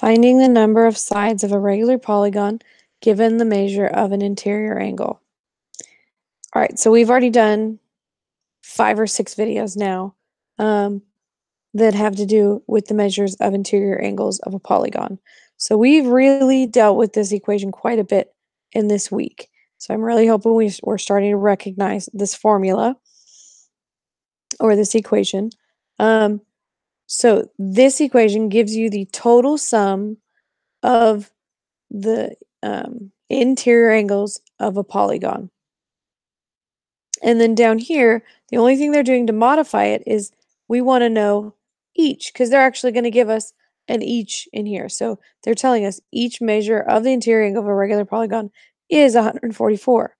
Finding the number of sides of a regular polygon given the measure of an interior angle. All right, so we've already done 5 or 6 videos now that have to do with the measures of interior angles of a polygon. So we've really dealt with this equation quite a bit in this week. So I'm really hoping we're starting to recognize this formula or this equation. So this equation gives you the total sum of the interior angles of a polygon. And then down here, the only thing they're doing to modify it is we want to know each, because they're actually going to give us an each in here. So they're telling us each measure of the interior angle of a regular polygon is 144.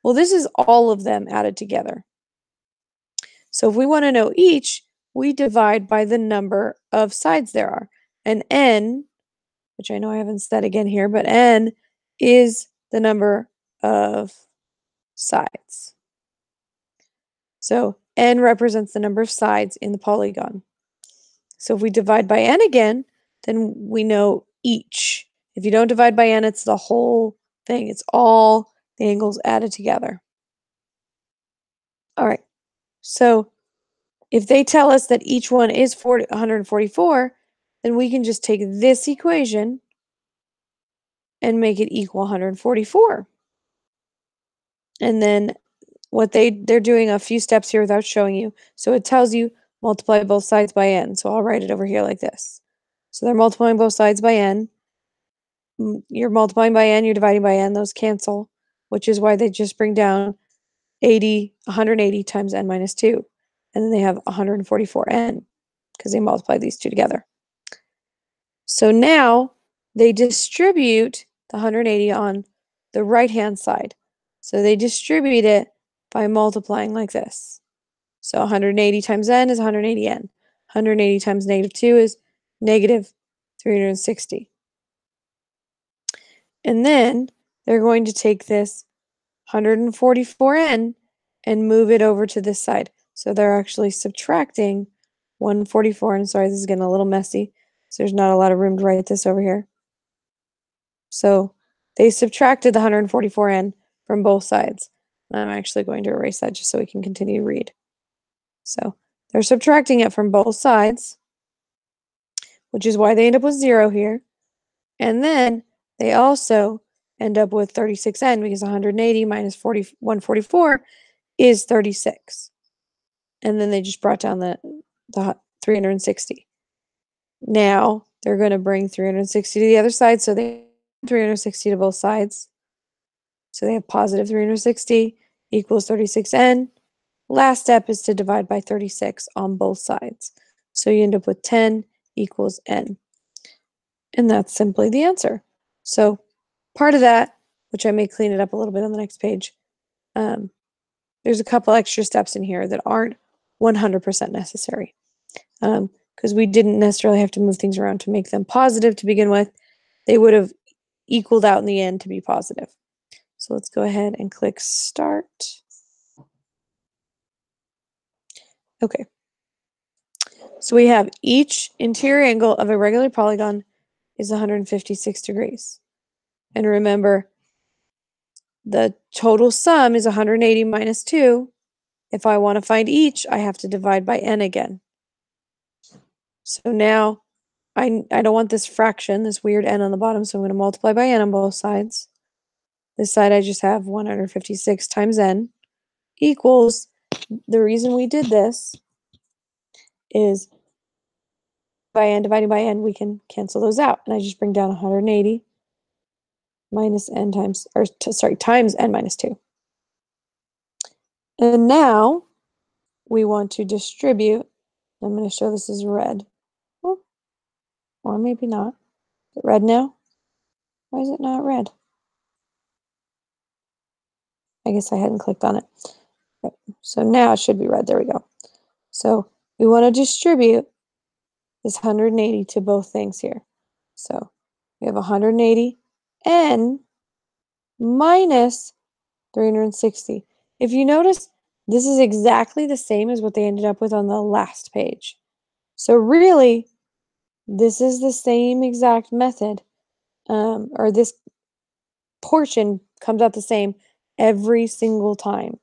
Well, this is all of them added together. So if we want to know each, we divide by the number of sides there are. And n, which I know I haven't said again here, but n is the number of sides. So n represents the number of sides in the polygon. So if we divide by n again, then we know each. If you don't divide by n, it's the whole thing. It's all the angles added together. All right. So if they tell us that each one is 144, then we can just take this equation and make it equal 144. And then what they're doing a few steps here without showing you. So it tells you multiply both sides by n. So I'll write it over here like this. So they're multiplying both sides by n. You're multiplying by n, you're dividing by n. Those cancel, which is why they just bring down 180 times n minus 2. And then they have 144n because they multiply these two together. So now they distribute the 180 on the right-hand side. So they distribute it by multiplying like this. So 180 times n is 180n. 180 times negative 2 is negative 360. And then they're going to take this 144n and move it over to this side. So they're actually subtracting 144. And sorry, this is getting a little messy. So there's not a lot of room to write this over here. So they subtracted the 144n from both sides. And I'm actually going to erase that just so we can continue to read. So they're subtracting it from both sides, which is why they end up with 0 here. And then they also end up with 36n because 180 minus 144 is 36. And then they just brought down the 360. Now they're going to bring 360 to the other side, so they have 360 to both sides. So they have positive 360 equals 36n. Last step is to divide by 36 on both sides. So you end up with 10 equals n. And that's simply the answer. So part of that, which I may clean it up a little bit on the next page, there's a couple extra steps in here that aren't 100% necessary. Because we didn't necessarily have to move things around to make them positive to begin with. They would have equaled out in the end to be positive. So let's go ahead and click Start. Okay. So we have each interior angle of a regular polygon is 156 degrees. And remember, the total sum is 180 minus 2. If I want to find each, I have to divide by n again. So now I don't want this fraction, this weird n on the bottom, so I'm going to multiply by n on both sides. This side I just have 156 times n equals, the reason we did this is by n dividing by n, we can cancel those out. And I just bring down 180 minus n times, times n minus 2. And now we want to distribute. I'm going to show this as red. Oh, or maybe not. Is it red now? Why is it not red? I guess I hadn't clicked on it. Right. So now it should be red. There we go. So we want to distribute this 180 to both things here. So we have 180 n minus 360. If you notice, this is exactly the same as what they ended up with on the last page. So really, this is the same exact method, or this portion comes out the same every single time.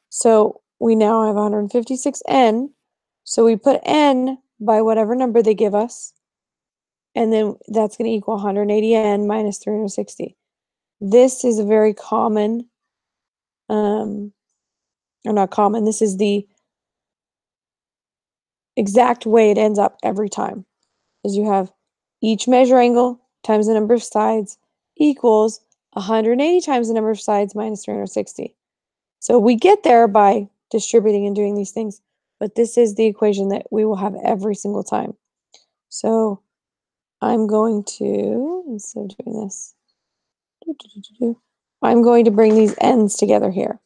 So we now have 156n. So we put n by whatever number they give us, and then that's going to equal 180n minus 360. This is a very common, or not common, this is the exact way it ends up every time. Is you have each measure angle times the number of sides equals 180 times the number of sides minus 360. So we get there by distributing and doing these things, but this is the equation that we will have every single time. So I'm going to, instead of doing this, I'm going to bring these ends together here.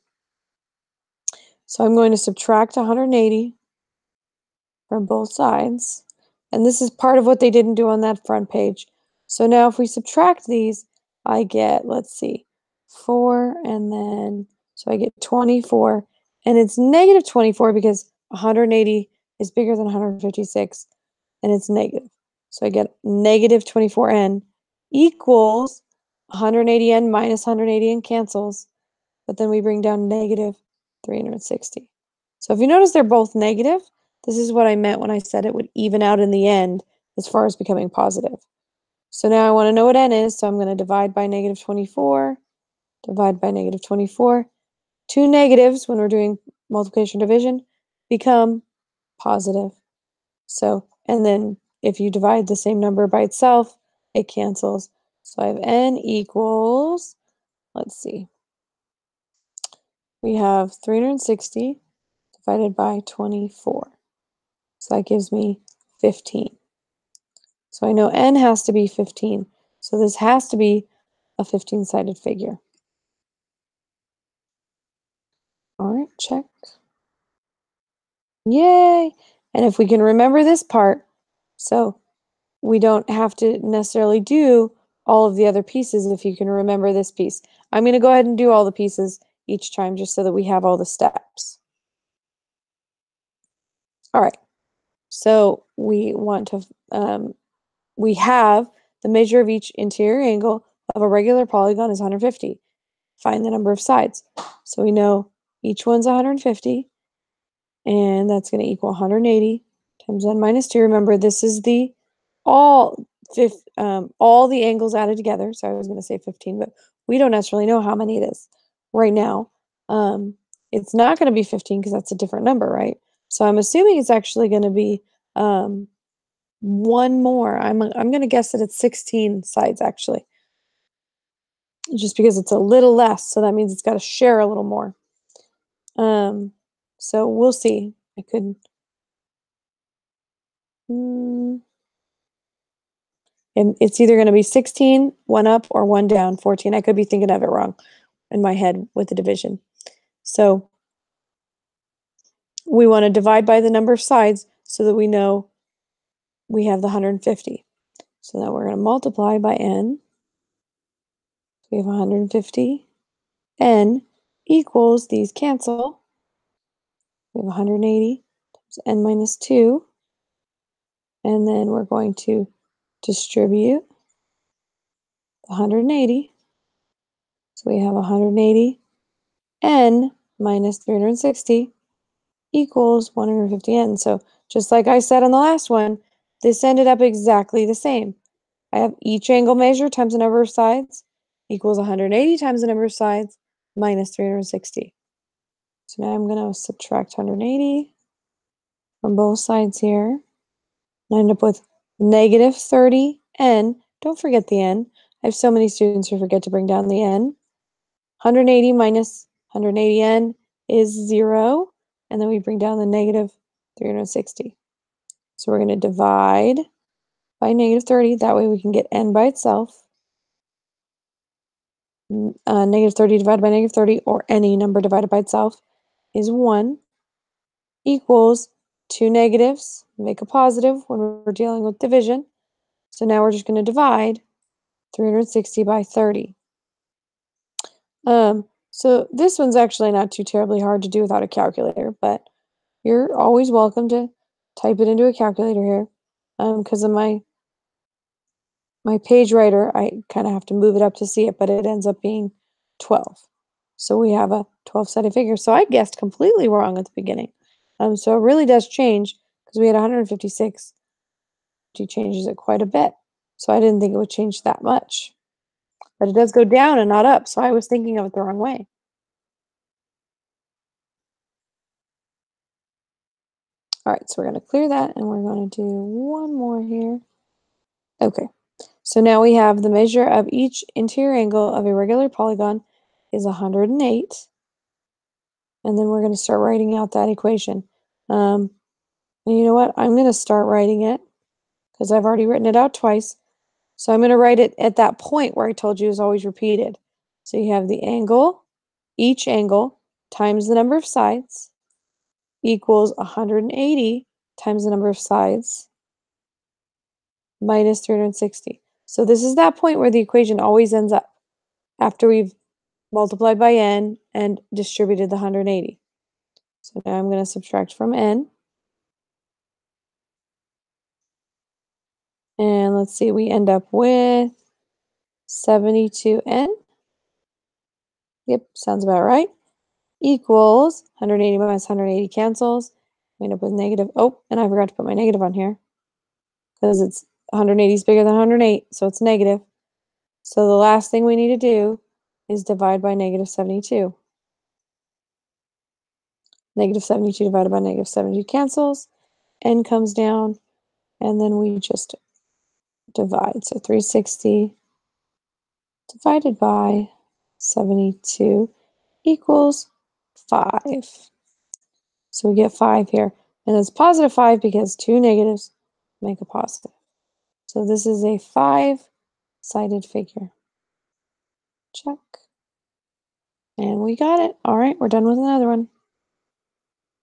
So I'm going to subtract 180 from both sides. And this is part of what they didn't do on that front page. So now if we subtract these, I get, let's see, 4, and then, so I get 24. And it's negative 24 because 180 is bigger than 156, and it's negative. So I get negative 24n equals 180n minus 180n cancels, but then we bring down negative 360. So if you notice they're both negative, this is what I meant when I said it would even out in the end as far as becoming positive. So now I want to know what n is, so I'm going to divide by negative 24, divide by negative 24. Two negatives, when we're doing multiplication division, become positive. So, and then if you divide the same number by itself, it cancels. So I have n equals, let's see, we have 360 divided by 24. So that gives me 15. So I know n has to be 15. So this has to be a 15-sided figure. All right, check. Yay! And if we can remember this part, so we don't have to necessarily do all of the other pieces if you can remember this piece. I'm going to go ahead and do all the pieces each time just so that we have all the steps. All right, so we want to, we have the measure of each interior angle of a regular polygon is 150. Find the number of sides. So we know each one's 150, and that's going to equal 180 times n minus 2. Remember, this is the all the angles added together. So I was going to say 15, but we don't necessarily know how many it is right now. It's not going to be 15 because that's a different number, right? So I'm assuming it's actually going to be one more. I'm going to guess that it's 16 sides actually, just because it's a little less. So that means it's got to share a little more. So we'll see. I could. And it's either going to be 16, one up, or one down, 14. I could be thinking of it wrong in my head with the division. So we want to divide by the number of sides so that we know we have the 150. So now we're going to multiply by n. We have 150. N equals, these cancel. We have 180 times n minus 2. And then we're going to distribute the 180. So we have 180 n minus 360 equals 150n. So just like I said on the last one, this ended up exactly the same. I have each angle measure times the number of sides equals 180 times the number of sides minus 360. So now I'm going to subtract 180 from both sides here. And I end up with negative 30n. Don't forget the n. I have so many students who forget to bring down the n. 180 minus 180n is 0. And then we bring down the negative 360. So we're going to divide by negative 30. That way we can get n by itself. Negative 30 divided by negative 30, or any number divided by itself, is 1, equals 2 negatives, make a positive when we're dealing with division. So now we're just going to divide 360 by 30. So this one's actually not too terribly hard to do without a calculator, but you're always welcome to type it into a calculator here. because of my page writer, I kind of have to move it up to see it, but it ends up being 12. So we have a 12-sided figure. So I guessed completely wrong at the beginning. So it really does change because we had 156. She changes it quite a bit. So I didn't think it would change that much. But it does go down and not up, so I was thinking of it the wrong way. All right, so we're going to clear that, and we're going to do one more here. Okay, so now we have the measure of each interior angle of a regular polygon is 108. And then we're going to start writing out that equation. And you know what? I'm going to start writing it because I've already written it out twice. So I'm going to write it at that point where I told you is always repeated. So you have the angle, each angle times the number of sides equals 180 times the number of sides minus 360. So this is that point where the equation always ends up after we've multiplied by n and distributed the 180. So now I'm going to subtract from n. And let's see, we end up with 72n. Yep, sounds about right. Equals 180 minus 180 cancels. We end up with negative. Oh, and I forgot to put my negative on here because it's 180 is bigger than 108, so it's negative. So the last thing we need to do is divide by negative 72. Negative 72 divided by negative 72 cancels. N comes down, and then we just divide. So 360 divided by 72 equals 5. So we get 5 here. And it's positive 5 because two negatives make a positive. So this is a 5-sided figure. Check. And we got it. All right, we're done with another one.